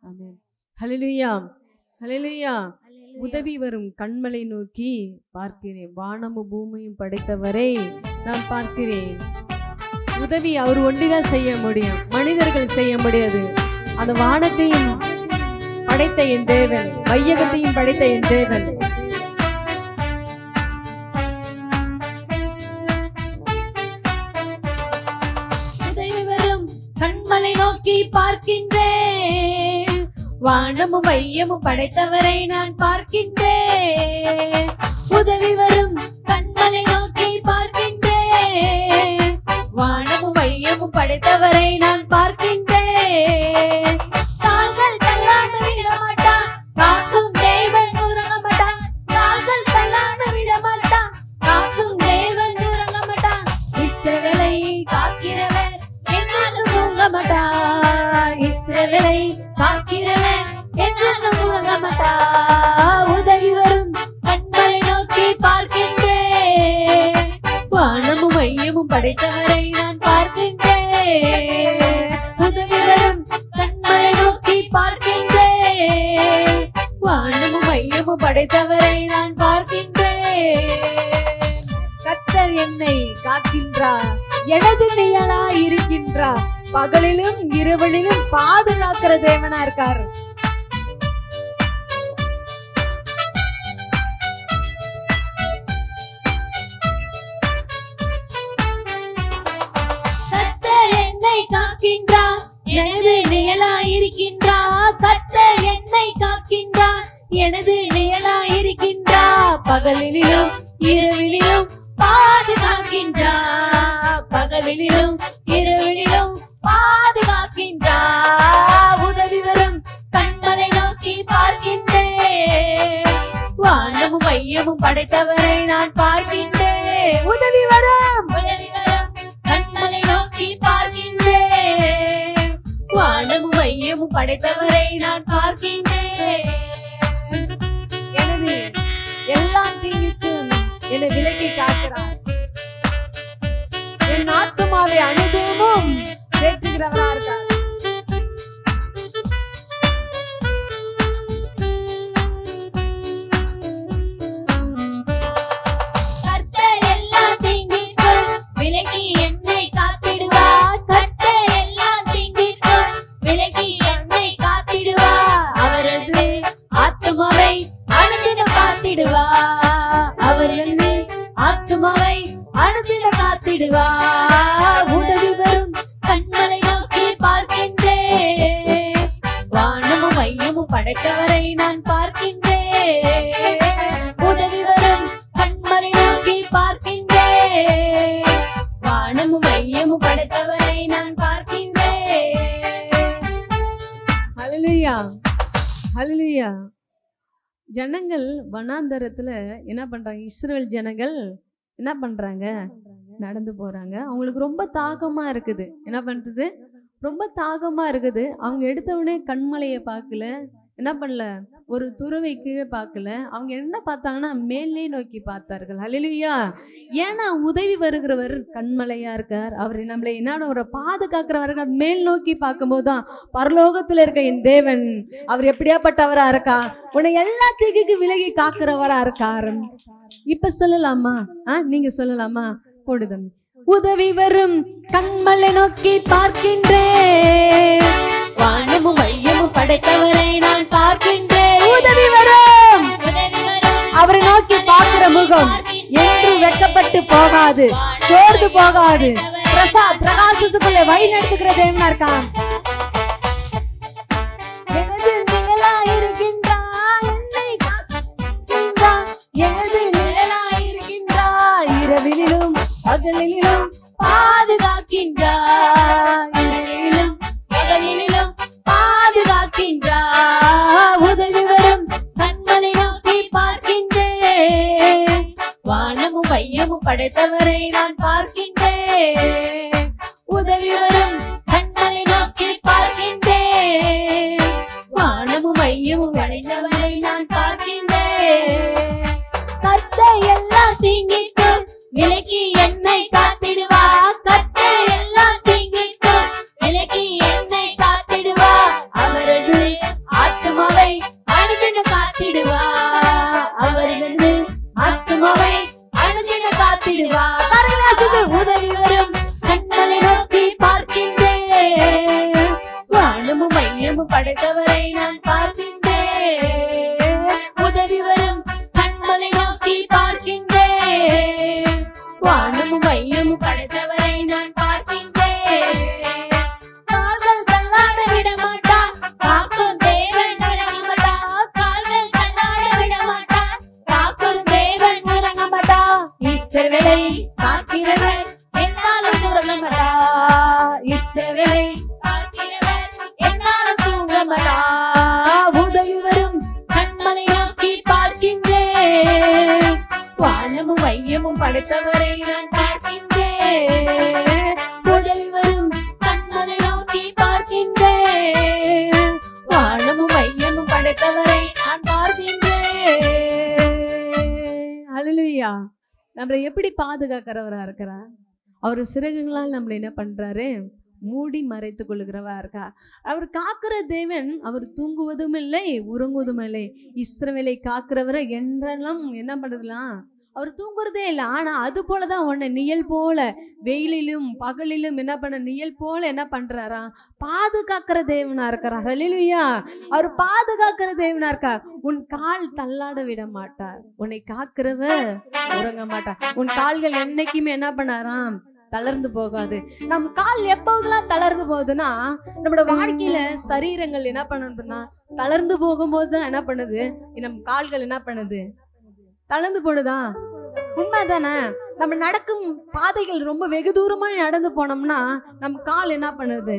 ஆமென். ஹல்லேலூயா, ஹல்லேலூயா. உதவி வரும் கண்மலை நோக்கி பார்க்கிறேன், வானமும் பூமியும் படைத்தவரை நான் பார்க்கிறேன். உதவி அவர் ஒண்டிதான் செய்ய முடியும், மனிதர்கள் செய்ய முடியாது. அந்த வானத்தையும் படைத்த என் தேவன், வையகத்தையும் படைத்த என் தேவன். உதவி வரும் கண்மலை நோக்கி பார்க்கின்றேன், வானமும் வையமும் படைத்தவரை நான் பார்க்கின்றேன். உதவி வரும் கண்மலை நோக்கி பார்க்கின்றேன், வானமும் வையமும் படைத்தவரை நான் பார்க்கின்றேன். கால்கள் தள்ளாட விட மாட்டான், காக்கும் தேவன் உறங்க மாட்டான். கால்கள் தள்ளாட விட மாட்டான், காக்கும் தேவன் உறங்க மாட்டான். இஸ்ரவேலை காக்கிறவன் என்னாலும் தூங்க மாட்டான். இஸ்ரவேலை காக்கிறவன் என்னாலும் உறங்க மாட்டான். உதவி வரும் கண்மலை நோக்கி பார்க்கின்றேன், வானமும் மையமும் படைத்தவரை நான் பார்க்கின்றேன். உதவி வரும் கண்மலை நோக்கி பார்க்கின்றேன், வானமும் மையமும் படைத்தவரை நான் பார்க்கின்றேன். கர்த்தர் என்னை காக்கின்றார், எனது நிழலாய் இருக்கின்றார். பகலிலும் இரவிலும் பாதுகாக்கிற தேவனா இருக்கார். கர்த்தர் என்னை காக்கின்றார், எனது நிழலாய் இருக்கின்றார். கர்த்தர் என்னை காக்கின்றார், எனது நிழலாய் இருக்கின்றார். பகலிலும் இரவிலும் பாதுகாக்கின்றார். பகலிலும் இரவிலும் பாதுகாக்கின்றார். உதவி வரும் கண்மலை நோக்கி பார்க்கின்றேன், வானமும் மையமும் படைத்தவரை நான் பார்க்கின்றேன். உதவி வரும் கண்மலை நோக்கி பார்க்கின்றேன், வானமும் மையமும் படைத்தவரை நான் பார்க்கின்றேன். எனது எல்லா தீங்குக்கும் என்னை விலக்கி காக்கிறார். என் ஆத்துமாவை அனுதினமும் தேற்றுகிறவரா இருக்கார். கர்த்தர் எல்லா தீங்கிற்கும் விலக்கி என்னை காத்திடுவார். கர்த்தர் எல்லா தீங்கிற்கும் விலக்கி என்னை காத்திடுவார். அவரது ஆத்துமாவை அனுதினம் காத்திடுவார். அவர் என்னை ஆத்துமாவை அனுதினம் காத்திடுவார். உதவி வரும் கண்மலை நோக்கி பார்க்கின்றேன், வானமும் மையமும் படைத்தவரை நான் பார்க்கின்றேன். உதவி வரும் கண்மலை நோக்கி பார்க்கின்றேன், வானமும் மையமும் படைத்தவரை நான் பார்க்கின்றேன். ஹல்லேலூயா, ஹல்லேலூயா. ஜனங்கள் வனாந்தரத்துல என்ன பண்றாங்க? இஸ்ரவேல் ஜனங்கள் என்ன பண்றாங்க? நடந்து போறாங்க. அவங்களுக்கு ரொம்ப தாகமா இருக்குது. என்ன பண்றது? ரொம்ப தாகமா இருக்குது. அவங்க எடுத்தவுடனே கண்மலையை பார்க்கல, என்ன பண்ணல, ஒரு துறவை கீழே பார்க்கல. அவங்க என்ன பார்த்தாங்கன்னா மேலே நோக்கி பார்த்தார்கள். ஹல்லேலூயா. ஏன்னா உதவி வருகிறவர் கண்மலையா இருக்கார். அவர் நம்மளை என்ன ஒரு பாதுகாக்கிறவர்கள். மேல் நோக்கி பார்க்கும்போதுதான் பரலோகத்துல இருக்க என் தேவன் அவர் எப்படியாப்பட்டவரா இருக்கா, உன்னை எல்லா தீங்குக்கு விலகி காக்கிறவரா இருக்காரு. இப்ப சொல்லலாமா? நீங்க சொல்லலாமா? போடுதம். உதவி வரும் கண்மலை நோக்கி பார்க்கின்றேன், வானமும் மையமும் படைத்தவரை நான் பார்க்கின்றேன். உதவி வரும். அவரை நோக்கி பார்க்கிற முகம் என்று வெட்கப்பட்டு போகாது, சோர்ந்து போகாது. பிரகாசத்துக்குள்ள வழி நடத்துகிற தேவனா இருக்கான். எனது நிழலாய் இருக்கின்றார், என்னை காக்கின்றார். எனது நிழலாய் இருக்கின்றார், இரவிலும் பகலிலும் பாதுகாக்கின்றார். இரவிலும் பகலிலும் பாதுகாக்கின்றார். உதவி வரும் கண்மலை நோக்கி பார்க்கின்றேன், வானமும் மையமும் படைத்தவரை நான் பார்க்கின்றேன். உதவி வரும் கண்மலை நோக்கி பார்க்கின்றேன், வானமும் மையமும் படைத்தவரை நான் பார்க்கின்றேன். கர்த்தர் எல்லா தீங்கிற்கும் விலக்கி என்னை காத்திடுவார். கர்த்தர் எல்லா தீங்கிற்கும் விலக்கி என்னை காத்திடுவார். அவரது காத்திடுவார். கரங்களாசுக்கு உதவி வரும் கண்களை நோக்கி பார்க்கின்றேன். வானமும் மையமும் படைத்தவரை நான் பார்க்கின்றேன். உதவி வரும் கண்களை நோக்கி பார்க்கின்றேன். வானமும் மையமும் படைத்தவரை நான் பார்க்கின்றேன். கால்கள் தள்ளாட விட மாட்டார், காக்கும் தேவன் இறங்க மாட்டார். கால்கள் தள்ளாட விட மாட்டார், காக்கும் தேவன் இறங்க மாட்டார். இஸ்ரவேலை காக்கிறவர் என்னாலும் உறங்க மாட்டார். இஸ்ரவேலை காக்கிறவர் என்னாலும் தூங்க மாட்டார். உதவி வரும் கண்மலை நோக்கி பார்க்கின்றேன். வானமும் மையமும் படைத்தவரை நான் பார்க்கின்றேன். உதவி வரும் கண்மலை நோக்கி பார்க்கின்றேன். வானமும் மையமும் படைத்தவரை நான் பார்க்கின்றேன். ஹல்லேலூயா. நம்மளை எப்படி பாதுகாக்கிறவரா இருக்கிறார்? அவர் சிறகுங்களால் நம்மளை என்ன பண்றாரு? மூடி மறைத்துக் கொள்ளுகிறவா இருக்கா. அவர் காக்கிற தேவன். அவர் தூங்குவதும் இல்லை, உறங்குவதும் இல்லை. இஸ்ரவேலை காக்கிறவரை என்றெல்லாம் என்ன பண்றதுலாம் அவர் தூங்குறதே இல்லை. ஆனா அது போலதான் உன்னை நிழல் போல வெயிலிலும் பகலிலும் என்ன பண்ண நிழல் போல என்ன பண்றாரா? பாதுகாக்கிற தேவனா இருக்கிறார். ஹல்லேலூயா. அவர் பாதுகாக்கிற தேவனா இருக்கார். உன் கால் தள்ளாட விட மாட்டார். உன்னை காக்கிறவர் உறங்க மாட்டார். உன் கால்கள் என்னைக்குமே என்ன பண்ணாராம்? தளர்ந்து போகாது. நம் கால் எப்போதெல்லாம் தளர்ந்து போகுதுன்னா, நம்மளோட வாழ்க்கையில சரீரங்கள் என்ன பண்ணணும்னா தளர்ந்து போகும்போது தான் என்ன பண்ணுது? நம் கால்கள் என்ன பண்ணுது? தளர்ந்து போடுதா? உண்மைதானே? நம்ம நடக்கும் பாதைகள் ரொம்ப வெகு தூரமா நடந்து போனோம்னா நம் கால் என்ன பண்ணுது?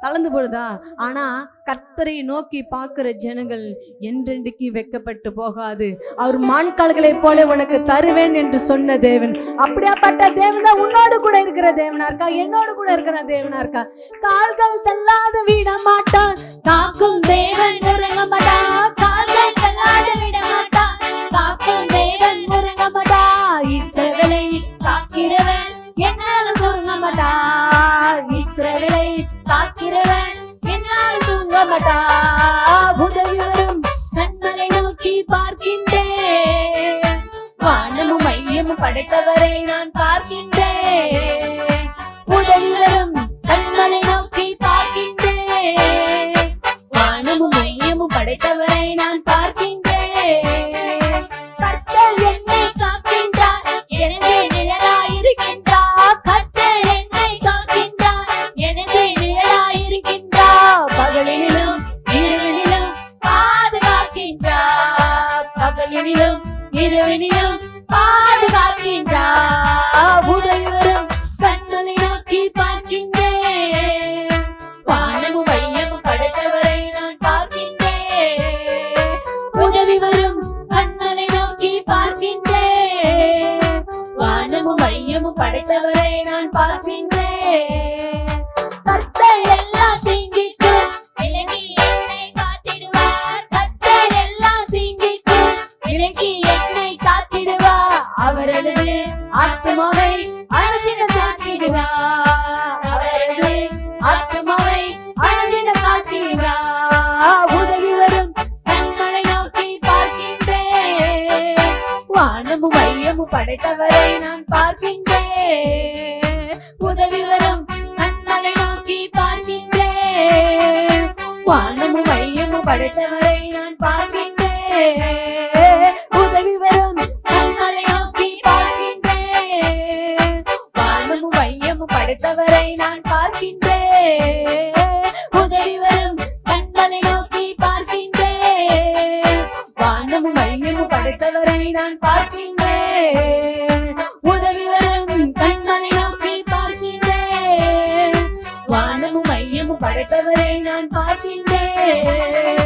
தளர்ந்து போடுதா? ஆனா கர்த்தரை நோக்கி பார்க்கிற ஜனங்கள் என்றென்றைக்கு வெட்கப்பட்டு போகாது. அவர் மான்கால்களை போல உனக்கு தருவேன் என்று சொன்ன தேவன். அப்படியாப்பட்ட தேவன் தான் உன்னோடு கூட இருக்கிற தேவனா இருக்கா, என்னோடு கூட இருக்கிற தேவனா இருக்கா. கால்கள் தள்ளாத விட மாட்டார், காக்கும் தேவன் உறங்க மாட்டார். கால்கள் தள்ளாட விட மாட்டார், காக்கும் தேவன் உறங்க மாட்டார். இஸ்ரவேலை காக்கிறவன் என்னாலும் தூங்க மாட்டார். இஸ்ரவேலை காக்கிறவன் என்னாலும் தூங்க மாட்டார். உதவி வரும் கண்களை நோக்கி பார்க்கின்றேன். வானமும் மையமும் படைத்தவரை நான் பார்க்கின்றேன். உதவி வரும் கண்களை நோக்கி பார்க்கின்றேன். வானமும் மையமும் படைத்தவரை நான் பார்க்கின்றேன். கர்த்தர் என்னை காக்கின்றார், எனது நிழலாயிருக்கின்றார். கர்த்தர் என்னை காக்கின்றார், எனது நிழலாயிருக்கின்றார். பகலிலும் இரவிலும் பாதுகாக்கின்றார். பகலிலும் இரவிலும் பாதுகாக்கின்றார். உதவி வரும் கண்களை நோக்கி பார்க்கின்றேன். வானமும் மையமும் படைத்தவரை நான் பார்க்கின்றேன். உதவி வரும் கண்களை நோக்கி பார்க்கின்றேன். வானமும் மையமும் படைத்தவரை நான் பார்க்கின்றேன். கர்த்தர் எல்லா தீங்கிற்கும் விலகி என்னை காத்திடுவார். கர்த்தர் எல்லா தீங்கிற்கும் விலகி என்னை காத்திடுவார். அவரது ஆத்துமாவை அனுதினம் காத்திடுவார். அவரது ஆத்துமாவை அனுதினம் காத்திடுவார். உதவி வரும் கண்களை நோக்கி பார்க்கின்றேன். வானமும் மையமும் படைத்தவரை நான் பார்க்கின்றேன். உதவி வரும் கண்களை நோக்கி பார்க்கின்றேன். வானமும் மையமும் படைத்தவரை நான் பார்க்கின்றேன். உதவி வரும் கண்களை நோக்கி பார்க்கின்றேன். வானமும் மையமும் படைத்தவரை நான் பார்க்கின்றேன். உதவி வரும் கண்களை நோக்கி பார்க்கின்றேன். வானமும் மையமும் படைத்தவரை நான் பார்க்கின்றேன். உதவி வரும் கண்களை நோக்கி பார்க்கின்றேன். வானமும் மையமும் படைத்தவரை நான் பார்க்கின்றேன்.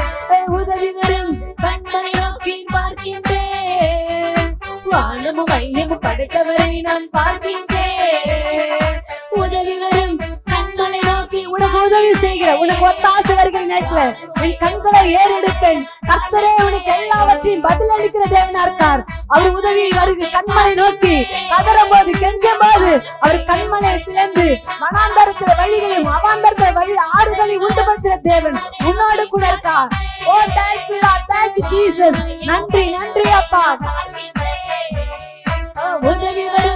உதவி வரும் கண்களை நோக்கி பார்க்கின்றேன். வானமும் மையமும் படைத்தவரை நான் பார்க்கின்றேன். உதவி வரும் கண்களை நோக்கி உனக்கு உதவி செய்கிற, உனக்கு ஒத்தாசை வருகிற நேரத்துல என் கண்களை ஏறெடுப்பேன். கர்த்தரே உனக்கு எல்லாவற்றையும் பதில் அளிக்கிற தேவனா இருக்கார். அவர் உதவி வருகிற கண்மலை நோக்கி கதறும் போது கெஞ்சும் போது அவர் கண்மலை திறந்து மனாந்தரத்துல வழிகளையும் அவாந்தரத்துல வழி ஆறுகளையும் உண்டுபடுத்துகிற தேவன் உன்னோடு கூட இருக்கார். ஓ தேங்க்யூ லார்ட், தேங்க்யூ ஜீசஸ். நன்றி நன்றி அப்பா. உதவி வரும்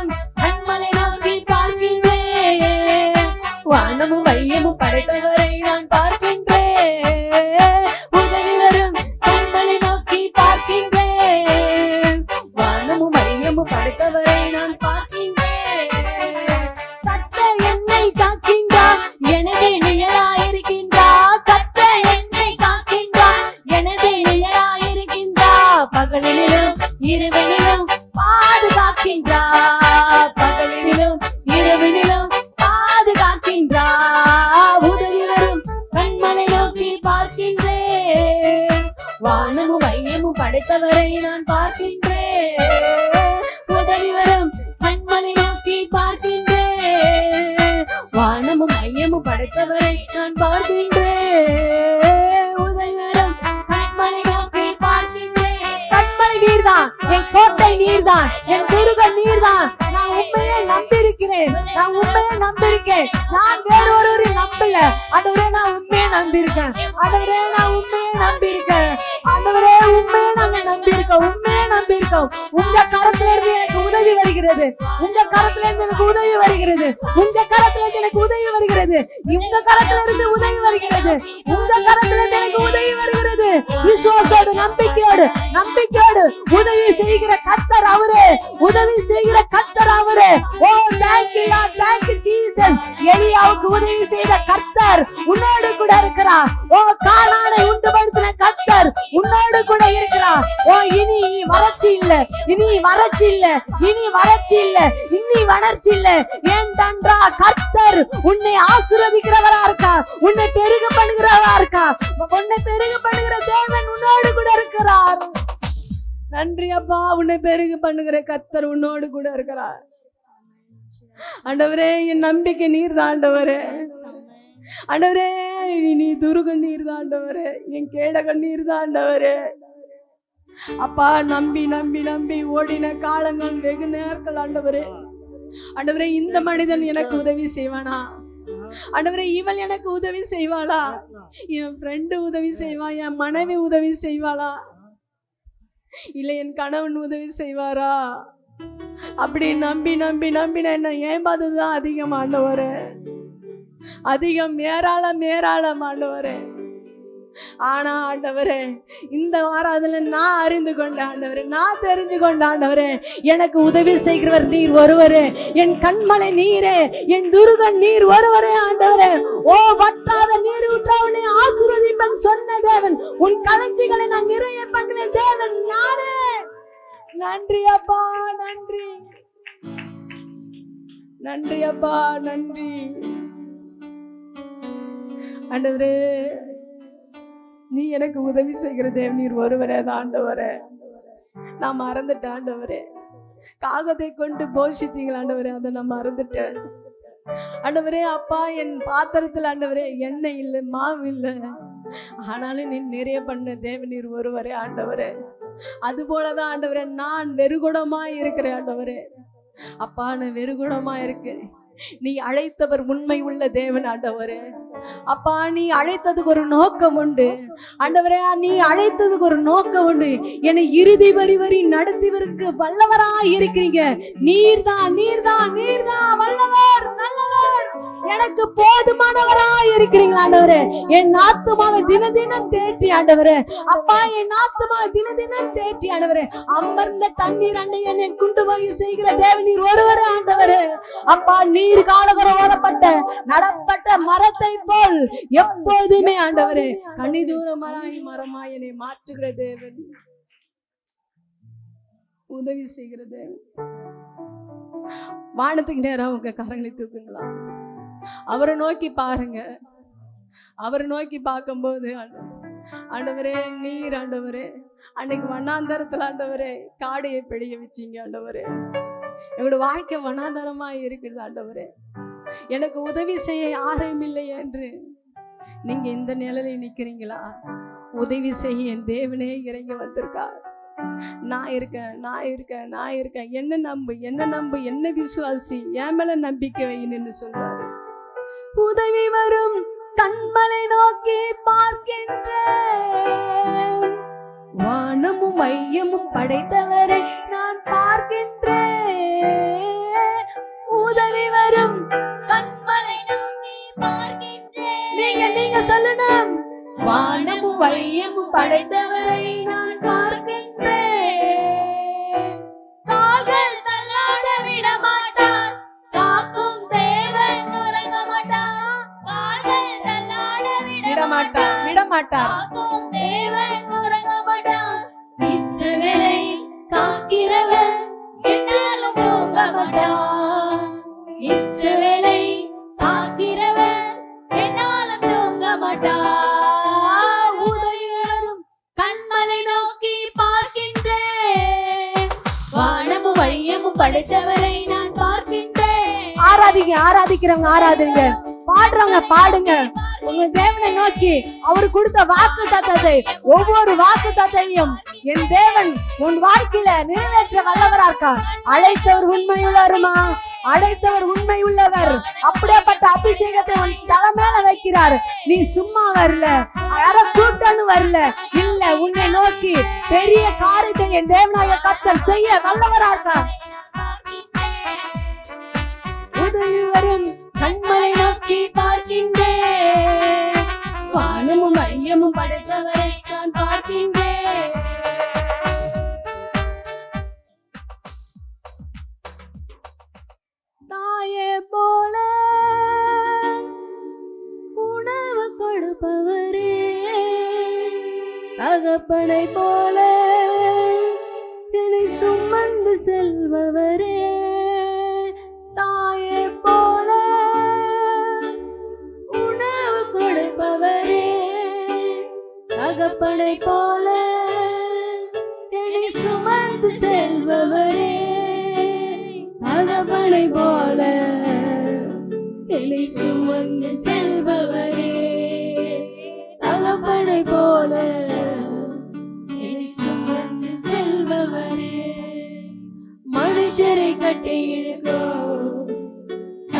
படைத்தவரை நான் பார்க்கின்றேன். உதவி வரும் கண்மலை நோக்கி பார்க்கின்றேன். கண்மலை நீர்தான், என் கோட்டை நீர்தான், என் துருகம் நீர்தான். நான் உண்மையை நம்பியிருக்கிறேன், நான் உண்மையை நம்பியிருக்கேன். நான் வேறொருவரை நம்பல ஆண்டவரே, நான் உண்மையை நம்பியிருக்கேன். ஆண்டவரே, நான் உண்மையை நம்பியிருக்கேன். ஆண்டவரே, உண்மையை நாங்க நம்பியிருக்கோம், உண்மையை நம்பியிருக்கோம். உங்க கரத்துல இருந்து எனக்கு உதவி வருகிறது, உங்க கரத்துல இருந்து எனக்கு உதவி வருகிறது, உங்க கரத்துல இருந்து எனக்கு உதவி வருகிறது, உங்க கரத்துல இருந்து உதவி வருகிறது, உங்க கரத்துல இருந்து எனக்கு உதவி வருகிறது. விசுவாசோடு நம்பிக்கையோடு நம்பிக்கையோடு உதவி செய்கிற கர்த்தர் அவரே, உதவி செய்கிற கர்த்தர் அவரே. ஓ thank you Lord, thank you Jesus. எலியாவுக்கு உதவி செய்த கர்த்தர் உன்னோடு கூட இருக்கிறார். ஓ கானானை உண்டுபடுத்தின கர்த்தர் உன்னோடு கூட இருக்கிறார். ஓ இனி வறட்சி இல்ல, இனி வறட்சி இல்ல, இனி வறட்சி இல்ல, இனி வளர்ச்சி இல்ல. ஏன் தன்றா கர்த்தர் உன்னை ஆசீர்வதிக்கிறவரா இருக்கா, உன்னை பெருக பண்ணுகிறவரா இருக்கா. உன்னை பெருக பண்ணுகிற தேவன் உன்னோடு கூட இருக்கிறார். நன்றி அப்பா, உன்னை பெருக பண்ணுகிற கர்த்தர் உன்னோடு கூட இருக்கிறார். ஆண்டவரே, என் நம்பிக்கை நீர் தான் ஆண்டவரே. ஆண்டவரே, நீ துருக நீர் தான் ஆண்டவரே, என் கேடக நீர் தான் ஆண்டவரே. அப்பா, நம்பி நம்பி நம்பி ஓடின காலங்கள் வெகு நேரங்கள் ஆண்டவரே. ஆண்டவரே, இந்த மனிதன் எனக்கு உதவி செய்வானா? ஆண்டவரே, இவள் எனக்கு உதவி செய்வாளா? என் ஃப்ரெண்டு உதவி செய்வா, என் மனைவி உதவி செய்வாளா, இல்ல என் கணவன் உதவி செய்வாரா? அப்படி நம்பி நம்பி நம்பி நான் என்ன ஏமாந்ததுதான் அதிகம் ஆண்டவரே, அதிகம் ஏராளம் ஏராளம் ஆண்டவரே. ஆனா ஆண்டவரே, இந்த வாரத்துல நான் அறிந்து கொண்ட ஆண்டவரே, நான் தெரிஞ்சு கொண்ட ஆண்டவரே, எனக்கு உதவி செய்கிறவர் நீர் ஒருவரே, என் கண்மலை நீரே, என் துருகன் நீர் ஒருவரே ஆண்டவரே. ஓ வற்றாத நீர் ஊற்றவனை ஆசீர்வதிப்பன் சொன்ன தேவன், உன் களஞ்சிகளை நான் நிறைய பண்ணுற தேவன் நானே. நன்றி அப்பா, நன்றி நன்றி அப்பா, நன்றி ஆண்டவரே. நீ எனக்கு உதவி செய்கிற தேவன் நீர் ஒருவரே தான் ஆண்டவரே. நான் மறந்துட்டேன் ஆண்டவரே. காகத்தை கொண்டு போஷித்தீங்களா ஆண்டவரே, அதை நான் மறந்துட்டேன் ஆண்டவரே. அப்பா, என் பாத்திரத்துல ஆண்டவரே எண்ணெய் இல்லை, மாவு இல்லை, ஆனாலும் நீ நிறைய பண்ண தேவன் நீர் ஒருவரே ஆண்டவரே. அது போலதான் ஆண்டவரே நான் வெறுகுணமா இருக்கிறேன் ஆண்டவரே. அப்பா, நான் வெறுகுணமா இருக்கேன். நீ அழைத்தவர் உண்மை உள்ள தேவன் ஆண்டவரே. அப்பா, நீ அழைத்ததுக்கு ஒரு நோக்கம் உண்டு ஆண்டவரே, நீ அழைத்ததுக்கு ஒரு நோக்கம் உண்டு. என்னை இறுதி வரி நடத்திவருக்கு வல்லவரா இருக்கிறீங்க. நீர்தான் நீர்தான் நீர்தான் வல்லவர், நல்லவர், எனக்கு போதுமானவரா இருக்கிறீங்களா ஆண்டவரே. என் ஆத்துமாவை தினம் தேற்றி ஆண்டவரே. அப்பா, என் ஆத்துமாவை தினம் தேற்றி ஆண்டவரே. அமர்ந்த தண்ணீர் அண்டை என்னை கொண்டு போய் செய்கிற தேவன் நீர் ஒருவரே ஆண்டவரே. அப்பா, நீர் காலகர ஓடப்பட்ட நடப்பட்ட மரத்தை போல் எப்போதுமே ஆண்டவரே கனி தூரமாய் மரமாய் என்னை மாற்றுகிற தேவன், உதவி செய்கிற தேவன். வானத்துக்கு நேரம் உங்க கரங்களை தூக்குங்களா, அவரை நோக்கி பாருங்க. அவரை நோக்கி பார்க்கும்போது ஆண்டவரே நீர் ஆண்டவரே அன்னைக்கு வண்ணாந்தரத்துல ஆண்டவரே காடையை பிழைய வச்சீங்க ஆண்டவரே. எங்களோட வாழ்க்கை வண்ணாந்தரமா இருக்குது ஆண்டவரே. எனக்கு உதவி செய்ய யாரும் இல்லை என்று நீங்க இந்த நிலையில நிக்கிறீங்களா? உதவி செய்ய என் தேவனே இறங்கி வந்திருக்கார். நான் இருக்கேன், நான் இருக்கேன், நான் இருக்கேன். என்ன நம்பு, என்ன நம்பு, என்ன விசுவாசி, என் மேல நம்பிக்கை வைன்னு சொல்றாரு. உதவி வரும் கண்மலை நோக்கி பார்க்கின்றேன், வானமும் மையமும் படைத்தவரை நான் பார்க்கின்றேன். உதவி வரும் கண்மலை நோக்கி பார்க்கின்றேன். நீங்க சொல்லணும், வானமும் மையமும் படைத்தவரை நான் பார்க்கின்றேன். கால்கள் தள்ளாட விட மாட்டார், காக்கும் தேவன் உறங்க மாட்டார். கால்கள் தள்ளாட விட மாட்டார், காக்கும் தேவன் உறங்க மாட்டார். இஸ்ரவேலை காக்கிறவர் என்னாலும் தூங்க மாட்டார். இஸ்ரவேலை காக்கிறவர் என்னாலும் தூங்க மாட்டார். உதவி வரும் கண்மலை நோக்கி பார்க்கின்றேன், வானமும் வையமும் படைத்தவரை நான் பார்க்கின்றேன். ஆராதிக்கிறவங்க ஆராதிங்க. பாடுறவங்க பாடுங்க. உங்க தேவனை நோக்கி அவர் கொடுத்த வாக்கு தத்தத்தை, ஒவ்வொரு வாக்கு தத்தையும் என் தேவன் உன் வாழ்க்கையில நிறைவேற்ற வல்லவரா இருக்கார். அழைத்தவர் உண்மை உள்ளவருமா? அழைத்தவர் உண்மை உள்ளவர். அப்படியேப்பட்ட அபிஷேகத்தை உன் தலை மேல வைக்கிறார். நீ சும்மா வரல, யாரோ கூட்டன்னு வரல, இல்ல, உன்னை நோக்கி பெரிய காரியத்தை என் தேவனாய கர்த்தர் செய்ய வல்லவரா இருக்கார். உதவி வரும் கண்மலை நோக்கி பார்க்கின்றேன், வானமும் மையமும் படைத்தவரை நான் பார்க்கின்றேன். தாயே போல உணவு கொடுப்பவரே, தகப்பனை போல என்னை சுமந்து செல்பவரே, தாயே போல உணவு கொடுப்பவரே, தகப்பனை போல என்னை சுமந்து செல்பவரே, தகப்பனை போல என்னை சுமந்து செல்பவரே, தகப்பனை போல என்னை சுமந்து செல்பவரே. மனுஷரை கட்டி இழுக்கும்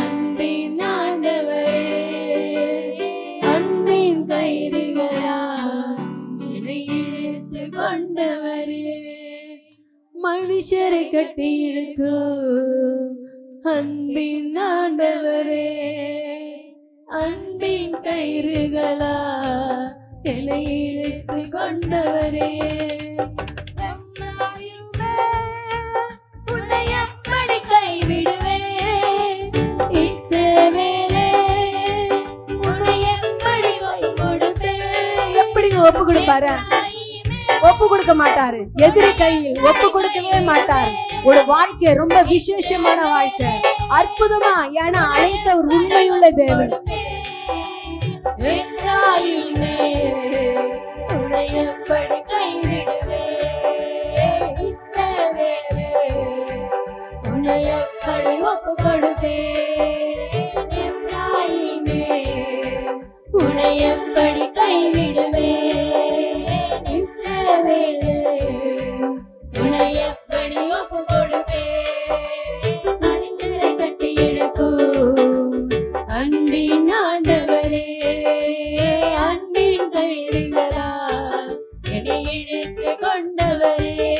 அன்பின் ஆண்டவரே, அன்பின் கயிறுகளா என்னை இழுத்து கொண்டவரே. மனுஷரை கட்டி இழுக்கும் அன்பின் ஆண்டவரே, அன்பின் கயிறுகளா என்னை இழுத்து கொண்டவரே. உன்னை எப்படி கைவிடுவேன் இஸ்ரவேலே, உன்னை எப்படி கொடுப்பேன்? எப்படி ஒப்பு கொடுப்பாரு? ஒப்பு கொடுக்க மாட்டாரு. எதிரி கையில் ஒப்பு கொடுக்கவே மாட்டார். ஒரு வாழ்க்கை ரொம்ப விசேஷமான வாழ்க்கை, அற்புதமா. ஏன்னா அழைத்த ஒரு உண்மையுள்ள தேவன். உன்னை எப்படி கைவிடுவேன் இஸ்ரவேலே, உன்னை எப்படி ஒப்பு கொடுப்பேன் எப்ராயிமே, உன்னை எப்படி கைவிடுவேன் இஸ்ரவேலே, உன்னை எப்படி ஒப்பு கொடுப்பேன். மனுஷரை கட்டி இழுக்கும் அன்பின் ஆண்டவரே, அன்பின் கயிறுகளா என்னை இழுத்து கொண்டவரே.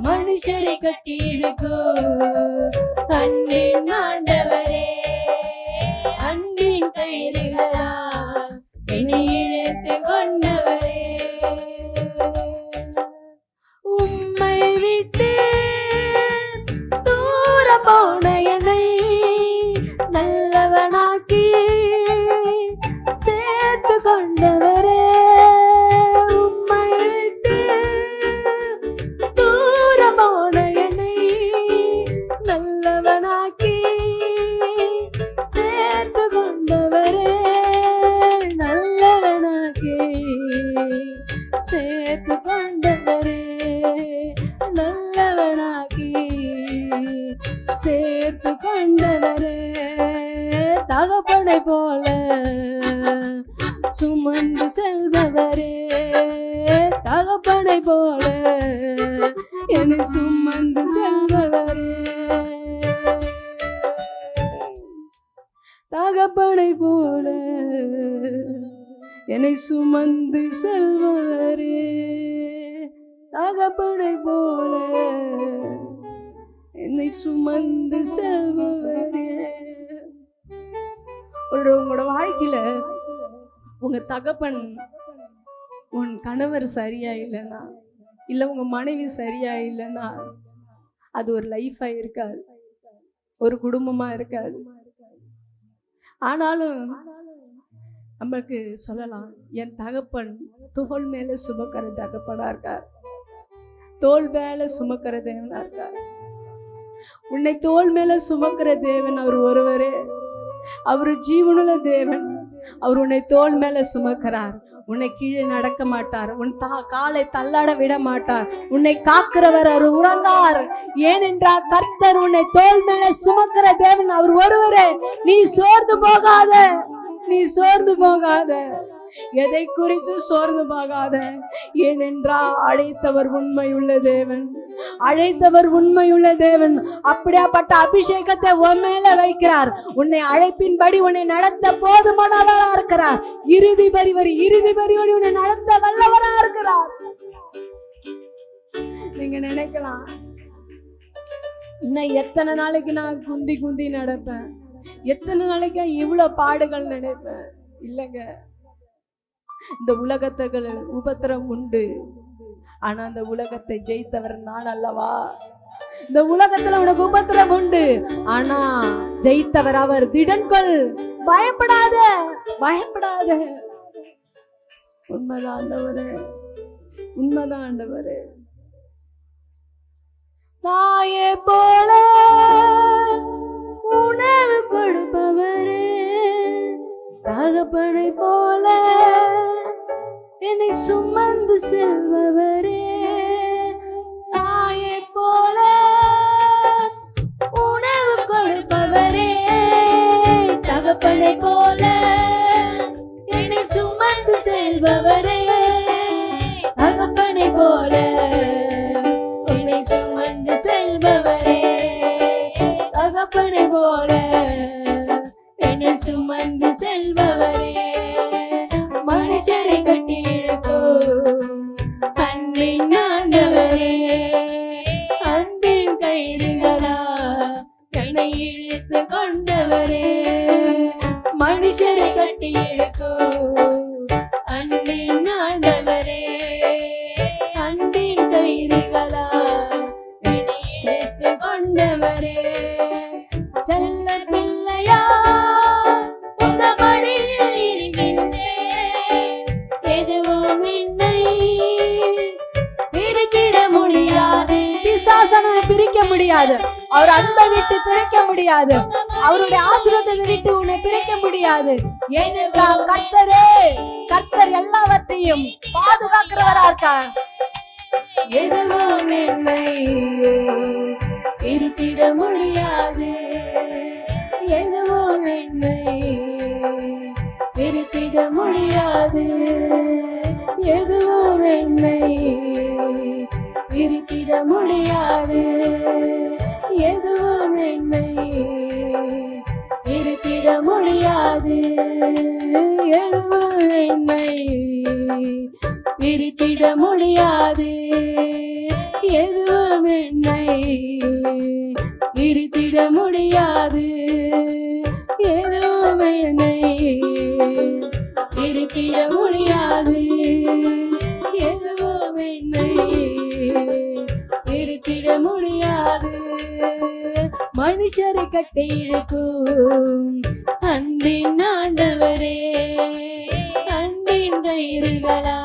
மனுஷரை கட்டி இழுக்கும் அன்பின் ஆண்டவரே, அன்பின் கயிறுகளா என்னை இழுத்து கொண்டவரே. உம்மை விட்டு தூர போன என்னை நல்லவனாக்கி சேர்த்து கொண்டவரே, உம்மை விட்டு தூர போன என்னை நல்லவனாக்கி சேர்த்து கொண்டவரே, நல்லவனாக்கி சேர்த்து கொண்டவரே, நல்லவனாக்கி சேர்த்து கொண்டவரே. தகப்பனை போல சுமந்து செல்பவரே, தகப்பனை போல என்னை சுமந்து செல்பவரே, தகப்பனை போல என்னை சுமந்து செல்பவரே, தகப்பனை போல என்னை சுமந்து செல்பவரே. உங்களோட வாழ்க்கையில உங்க தகப்பன், உன் கணவர் சரியா இல்லைன்னா, இல்ல உங்க மனைவி சரியா இல்லைன்னா, அது ஒரு லைஃபா இருக்காது, ஒரு குடும்பமா இருக்காது. ஆனாலும் நமக்கு சொல்லலாம், என் தகப்பன் தோல் மேல சுமக்கிற தகப்பனா இருக்கார், தோல் மேல சுமக்கிற தேவனா இருக்கார். உன்னை தோல் மேல சுமக்கிற தேவன் அவர் ஒருவரே. அவர் ஜீவனுள்ள தேவன். அவர் உன்னை தோல் மேல சுமக்கிறார். உன்னை கீழே நடக்க மாட்டார், உன் காலை தள்ளாட விட மாட்டார். உன்னை காக்கிறவர் அவர் உறங்கார். ஏனென்றால் கர்த்தர் உன்னை தோள் மேல சுமக்கிற தேவன் அவர் ஒருவரே. நீ சோர்ந்து போகாத, நீ சோர்ந்து போகாத, எதை குறித்து சோர்ந்து போகாத. ஏனென்றால் அழைத்தவர் உண்மையுள்ள தேவன், அழைத்தவர் உண்மையுள்ள தேவன். அப்படியாப்பட்ட அபிஷேகத்தை உன் மேல வைக்கிறார். உன்னை அழைப்பின்படி உன்னை நடத்த போதுமானவரா இருக்கிறார். இறுதி பரிவரி உன்னை நடத்த வல்லவரா இருக்கிறார். நீங்க நினைக்கலாம், இன்னும் எத்தனை நாளைக்கு நான் குந்தி நடப்பேன், எத்தனை நாளைக்கு இவ்வளவு பாடுகள் நினைப்பேன். இல்லைங்க, இந்த உலகத்துகள் உபத்திரம் உண்டு. ஆனா அந்த உலகத்தை ஜெயித்தவர் நான் அல்லவா. இந்த உலகத்துல உனக்கு உபத்திரம் உண்டு, ஆனா ஜெயித்தவர் அவர். திடன்கொள், பயப்படாத, பயப்படாத. உண்மைதான் ஆண்டவரே, உண்மைதான் ஆண்டவரே. தாயே போல உணவு கொடுப்பவரே, தகப்பனை போல என்னை சுமந்து செல்பவரே. தாயை போல உணவு கொடுப்பவரே, தகப்பனை போல என்னை சுமந்து செல்பவரே. தகப்பனை போல என்னை சுமந்து செல்பவரே, தகப்பனை போல என்னை சுமந்து செல்பவரே. மனுஷரை கட்டி இழுக்கும் அன்பின் ஆண்டவரே, அன்பின் கயிறுகளா என்னை இழுத்து கொண்டவரே. மனுஷரை கட்டி இழுக்கும் அன்பின் ஆண்டவரே, அன்பின் கயிறுகளா என்னை இழுத்து கொண்டவரே. செல்ல பிள்ளையா உங்க மடியில் இருக்கின்றேன், எதுவும் என்னை பிரிக்கிட முடியாது. பிசாசனை பிரிக்க முடியாது, அவர் அன்பை விட்டு பிரிக்க முடியாது, அவருடைய ஆசீர்வாதத்தை விட்டு உன்னை பிரிக்க முடியாது. ஏனென்றால் கர்த்தர் எல்லாவற்றையும் பாதுகாக்கிறவரா இருக்கார். எதுவும் என்னை இருத்திட முடியாது, எதுவும் என்னை இருத்திட முடியாது, எதுவும் என்னை இருத்திட முடியாது, எதுவும் என்னை இருத்திட முடியாது, எதுவும் என்னை இருத்திட முடியாது, எதுவும் என்னை இருத்திட முடியாது, எதுவும் என்னை இருத்திட முடியாது, எதுவும் என்னை இருத்திட முடியாது. மனுஷரை கட்டி இழுக்கும் அன்பின் ஆண்டவரே, அன்பின் கயிறுகளா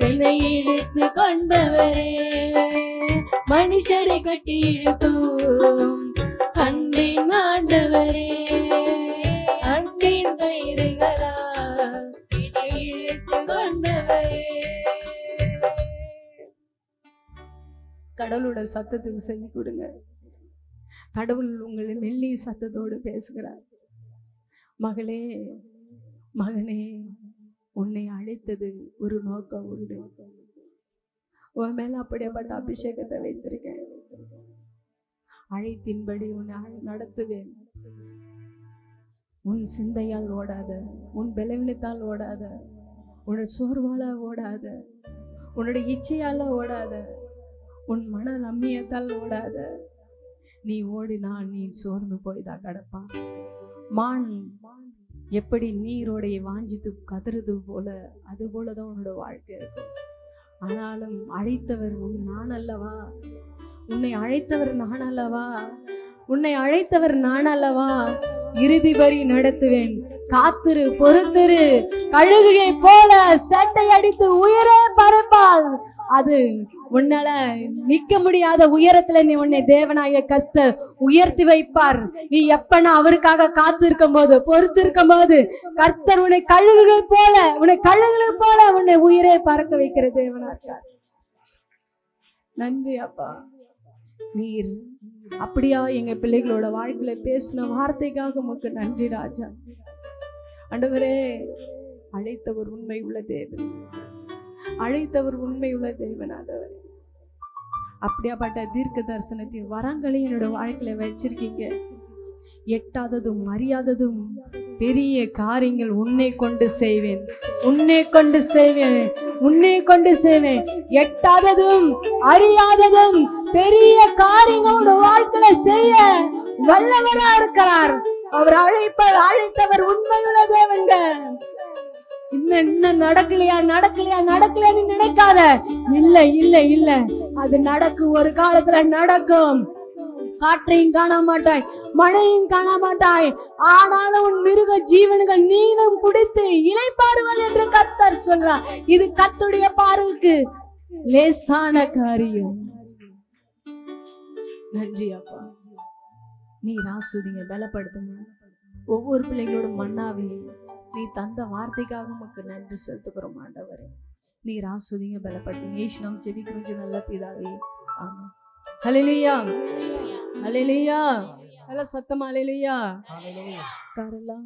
என்னை இழுத்து கொண்டவரே. மனுஷரை கட்டி இழுக்கும் அன்பின் ஆண்டவரே, அன்பின் கயிறுகளா என்னை இழுத்து கொண்டவரே. கடவுளோட சத்தத்துக்கு செவி கொடுங்க. கடவுள் உங்களை மெல்லிய சத்தத்தோடு பேசுகிறார். மகளே, மகனே, உன்னை அழைத்தது ஒரு நோக்கம் உண்டு. உன் மேல அப்படியேப்பட்ட அபிஷேகத்தை வைத்திருக்கேன். அழைத்தின்படி உன்னை நடத்துவேன். உன் சிந்தையால் ஓடாத, உன் பலவீனத்தால் ஓடாத, உன்னோட சோர்வால ஓடாத, உன்னுடைய இச்சையால ஓடாத, உன் மன நம்பியத்தால் ஓடாத. நீ ஓடினா நீ சோர்ந்து போய்தான் கிடப்பா. மான் எப்படி நீரோடைய வாஞ்சித்து கதறுது போல, அது போலதான் உன்னோட வாழ்க்கை இருக்கும். ஆனாலும் அழைத்தவர் நான் அல்லவா, உன்னை அழைத்தவர் நான் அல்லவா, உன்னை அழைத்தவர் நான் அல்லவா. இறுதி வரி நடத்துவேன். காத்திரு, பொறுத்திரு. கழுகுகை போல சட்டை அடித்து உயிரே பறப்பால் அது உன்னால நிக்க முடியாத உயரத்துல நீ உன்னை தேவனாய கர்த்தர் உயர்த்தி வைப்பார். நீ எப்பனா அவருக்காக காத்து இருக்கும் போது, பொறுத்து இருக்கும் போது, கர்த்தர் உன்னை கழுகுகள் போல உன்னை உயிரை பறக்க வைக்கிற தேவனா இருக்கார். நன்றி அப்பா. நீர் அப்படியா எங்க பிள்ளைகளோட வாழ்க்கையில பேசின வார்த்தைக்காக உமக்கு நன்றி ராஜா. ஆண்டவரே, அழைத்தவர் உண்மை உள்ள தேவன், அழைத்தவர் உண்மை உள்ள தேவன். ஆண்டவரே, அப்படியாப்பட்ட தீர்க்க தரிசனத்தின் வரங்களையும் என்னோட வாழ்க்கையில வச்சிருக்கீங்க. எட்டாததும் அறியாததும் பெரிய காரியங்கள் உன்னை கொண்டு செய்வேன், உன்னை கொண்டு செய்வேன், உன்னை கொண்டு செய்வேன். எட்டாததும் அறியாததும் பெரிய காரியங்கள் உன் வாழ்க்கையில செய்ய வல்லவரா இருக்கிறார். அவர் அழைத்தவர் உண்மையுள்ள தேவன்க. இன்னும் நடக்கலையான்னு நினைக்காத. இல்ல இல்ல இல்ல, அது நடக்கும், ஒரு காலத்துல நடக்கும். காற்றையும் காண மாட்டாய், மழையும் காண மாட்டாய், ஆனாலும் உன் மிருக ஜீவன்கள் நீனும் குடித்து இளைப்பாறுகள் என்று கர்த்தர் சொல்றார். இது கர்த்தருடைய பார்வைக்கு லேசான காரியம். நன்றி அப்பா. நீர் ஆசீர்வதிங்க, பலப்படுத்துங்க. ஒவ்வொரு பிள்ளைகளோட மன்னாவே நீ தந்த வார்த்தைக்காக உமக்கு நன்றி செலுத்துகிறோம் ஆண்டவரே. நீர் ஆசீர்வதிங்க, பலப்படுத்துங்க. இயேசு நாமம் ஜெபிக்கிறோம் நல்ல பிதாவே, ஆமென். ஹல்லேலூயா, ஹல்லேலூயா. நல்ல சத்தமா ஹல்லேலூயா. காரெல்லாம்